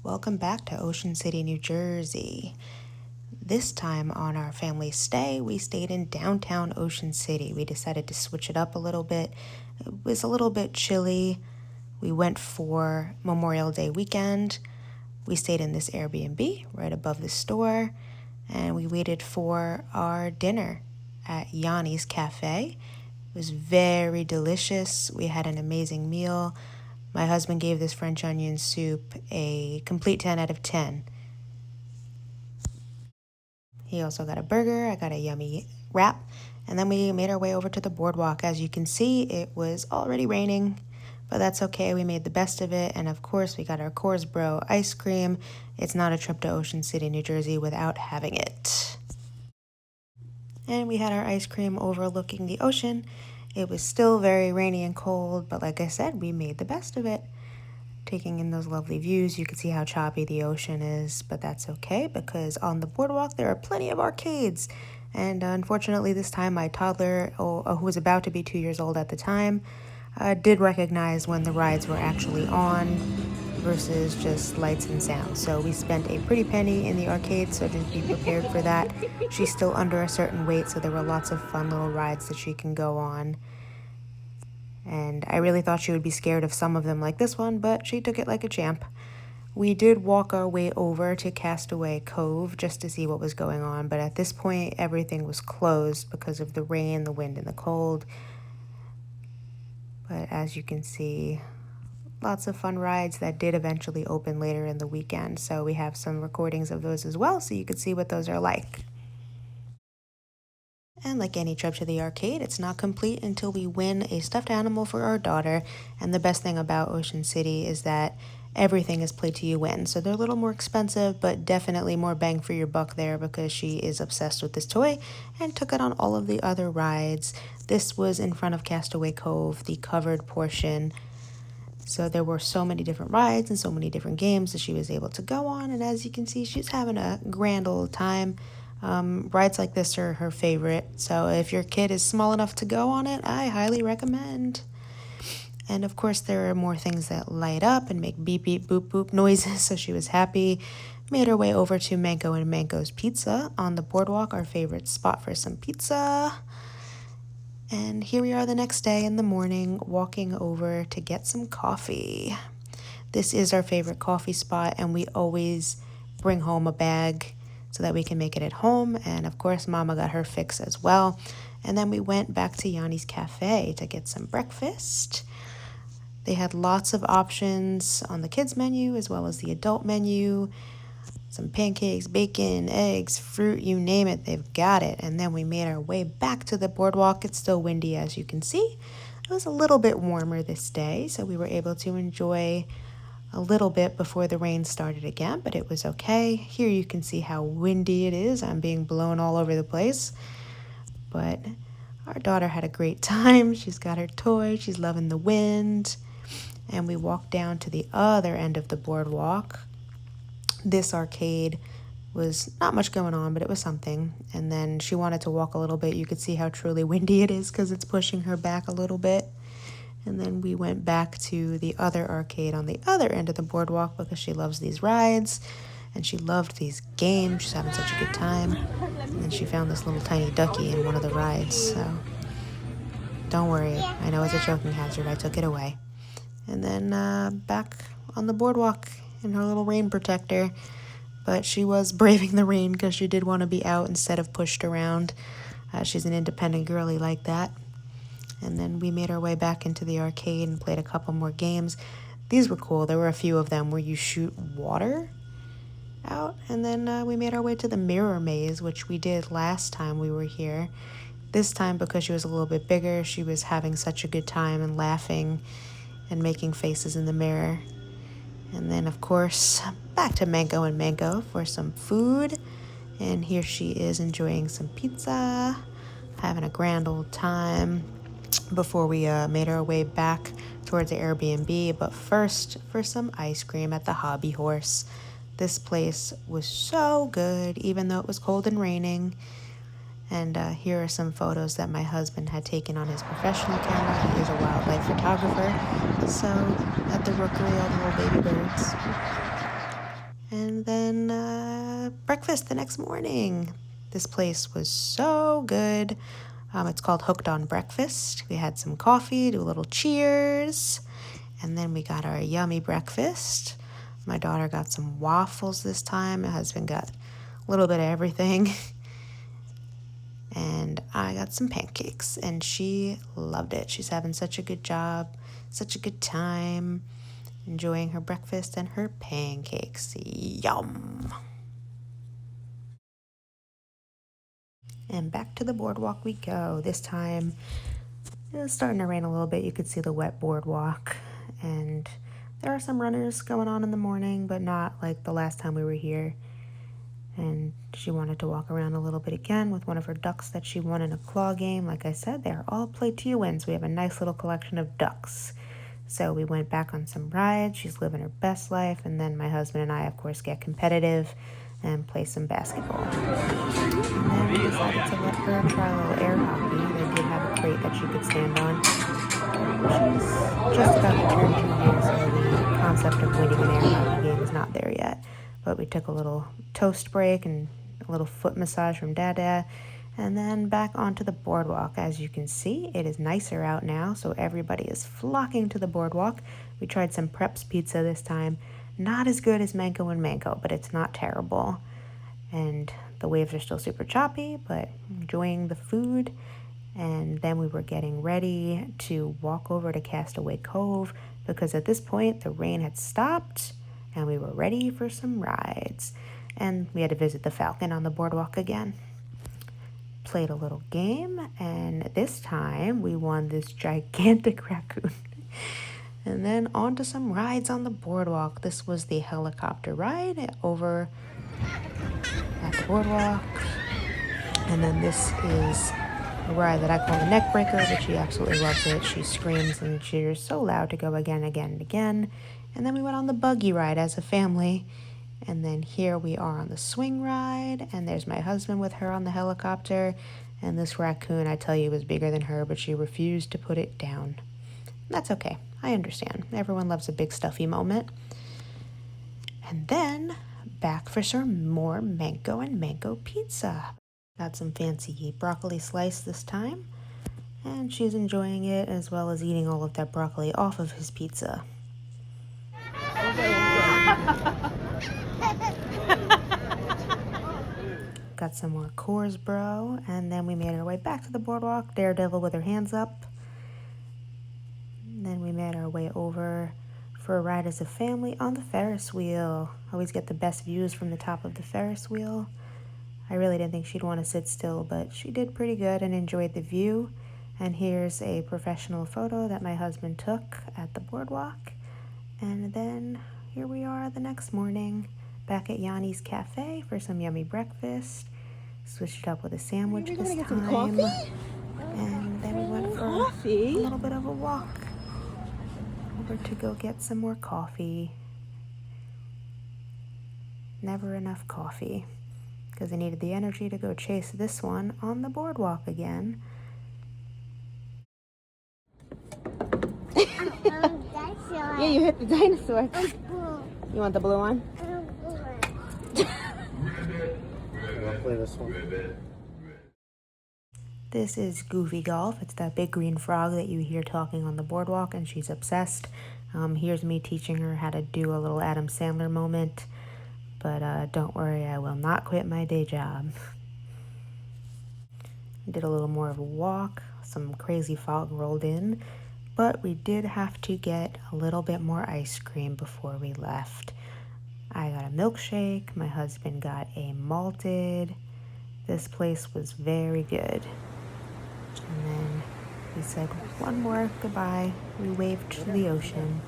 Welcome back to Ocean City, New Jersey. This time on our family stay, we stayed in downtown Ocean City. We decided to switch it up a little bit. It was a little bit chilly. We went for Memorial Day weekend. We stayed in this Airbnb right above the store, and we waited for our dinner at Yanni's Cafe. It was very delicious. We had an amazing meal. My husband gave this French onion soup a complete 10 out of 10. He also got a burger. I got a yummy wrap. And then we made our way over to the boardwalk. As you can see, it was already raining, but that's okay. We made the best of it. And of course, we got our Coors Bro ice cream. It's not a trip to Ocean City, New Jersey without having it. And we had our ice cream overlooking the ocean. It was still very rainy and cold, but like I said, we made the best of it. Taking in those lovely views, you can see how choppy the ocean is, but that's okay because on the boardwalk there are plenty of arcades. And unfortunately this time my toddler, who was about to be 2 years old at the time, did recognize when the rides were actually on versus just lights and sound. So we spent a pretty penny in the arcade, so just be prepared for that. She's still under a certain weight, so there were lots of fun little rides that she can go on. And I really thought she would be scared of some of them like this one, but she took it like a champ. We did walk our way over to Castaway Cove just to see what was going on, but at this point everything was closed because of the rain, the wind, and the cold. But as you can see, lots of fun rides that did eventually open later in the weekend, so we have some recordings of those as well so you can see what those are like. And like any trip to the arcade, it's not complete until we win a stuffed animal for our daughter. And the best thing about Ocean City is that everything is play to you win. So they're a little more expensive, but definitely more bang for your buck there because she is obsessed with this toy and took it on all of the other rides. This was in front of Castaway Cove, the covered portion. So there were so many different rides and so many different games that she was able to go on. And as you can see, she's having a grand old time. Rides like this are her favorite, so if your kid is small enough to go on it, I highly recommend. And of course there are more things that light up and make beep beep boop boop noises, so she was happy. Made her way over to Manco and Manco's Pizza on the boardwalk, our favorite spot for some pizza. And here we are the next day in the morning, walking over to get some coffee. This is our favorite coffee spot, and we always bring home a bag so that we can make it at home. And of course, Mama got her fix as well. And then we went back to Yanni's Cafe to get some breakfast. They had lots of options on the kids menu as well as the adult menu. Some pancakes, bacon, eggs, fruit, you name it, they've got it. And then we made our way back to the boardwalk. It's still windy, as you can see. It was a little bit warmer this day, so we were able to enjoy a little bit before the rain started again, but it was okay. Here you can see how windy it is. I'm being blown all over the place. But our daughter had a great time. She's got her toy. She's loving the wind. And we walked down to the other end of the boardwalk. This arcade was not much going on, but it was something. And then she wanted to walk a little bit. You could see how truly windy it is because it's pushing her back a little bit. And then we went back to the other arcade on the other end of the boardwalk because she loves these rides and she loved these games. She's having such a good time. And then she found this little tiny ducky in one of the rides. So don't worry, I know it's a choking hazard. I took it away. And then back on the boardwalk in her little rain protector. But she was braving the rain because she did want to be out instead of pushed around. She's an independent girly like that. And then we made our way back into the arcade and played a couple more games. These were cool. There were a few of them where you shoot water out. And then we made our way to the mirror maze, which we did last time we were here. This time, because she was a little bit bigger, she was having such a good time and laughing and making faces in the mirror. And then, of course, back to Manco and Manco for some food. And here she is enjoying some pizza, having a grand old time before we made our way back towards the Airbnb. But first, for some ice cream at the Hobby Horse. This place was so good, even though it was cold and raining. And here are some photos that my husband had taken on his professional camera. He is a wildlife photographer. So at the rookery, all the little baby birds. And then breakfast the next morning. This place was so good. It's called Hooked on Breakfast. We had some coffee, do a little cheers, and then we got our yummy breakfast. My daughter got some waffles this time. My husband got a little bit of everything. And I got some pancakes, and she loved it. She's having such a good job, such a good time, enjoying her breakfast and her pancakes. Yum! And back to the boardwalk we go. This time, it was starting to rain a little bit. You could see the wet boardwalk, and there are some runners going on in the morning, but not like the last time we were here. And she wanted to walk around a little bit again with one of her ducks that she won in a claw game. Like I said, they're all play-to-you-wins. We have a nice little collection of ducks. So we went back on some rides. She's living her best life. And then my husband and I, of course, get competitive and play some basketball. And then we decided to let her try a little air hockey. They did have a crate that she could stand on. She's just about to turn 2 years, so the concept of winning an air hockey game is not there yet. But we took a little toast break and a little foot massage from Dada, and then back onto the boardwalk. As you can see, it is nicer out now, so everybody is flocking to the boardwalk. We tried some Preps pizza this time. Not as good as Manco and Manco, but it's not terrible. And the waves are still super choppy, but enjoying the food. And then we were getting ready to walk over to Castaway Cove because at this point the rain had stopped and we were ready for some rides. And we had to visit the Falcon on the boardwalk again. Played a little game, and this time we won this gigantic raccoon. And then on to some rides on the boardwalk. This was the helicopter ride over at the boardwalk. And then this is a ride that I call the neck breaker, but she absolutely loves it. She screams and cheers so loud to go again, again, and again. And then we went on the buggy ride as a family. And then here we are on the swing ride. And there's my husband with her on the helicopter. And this raccoon, I tell you, was bigger than her, but she refused to put it down. That's okay. I understand. Everyone loves a big stuffy moment. And then back for some more Manco and Manco pizza. Got some fancy broccoli slice this time. And she's enjoying it as well as eating all of that broccoli off of his pizza. Got some more Coors Bro, and then we made our way back to the boardwalk, Daredevil with her hands up. And then we made our way over for a ride as a family on the Ferris wheel. Always get the best views from the top of the Ferris wheel. I really didn't think she'd want to sit still, but she did pretty good and enjoyed the view. And here's a professional photo that my husband took at the boardwalk. And then here we are the next morning, back at Yanni's Cafe for some yummy breakfast. Switched it up with a sandwich this time. Some coffee? And then we went for a little bit of a walk over to go get some more coffee. Never enough coffee, because I needed the energy to go chase this one on the boardwalk again. Yeah, you hit the dinosaur. You want the blue one? I'll play this one. This is Goofy Golf. It's that big green frog that you hear talking on the boardwalk, and she's obsessed. Here's me teaching her how to do a little Adam Sandler moment. But don't worry, I will not quit my day job. We did a little more of a walk. Some crazy fog rolled in. But we did have to get a little bit more ice cream before we left. I got a milkshake. My husband got a malted. This place was very good. And then we said one more goodbye. We waved to the ocean.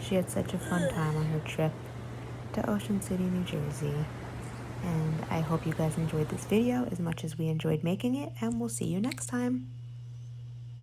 She had such a fun time on her trip to Ocean City, New Jersey. And I hope you guys enjoyed this video as much as we enjoyed making it, and we'll see you next time.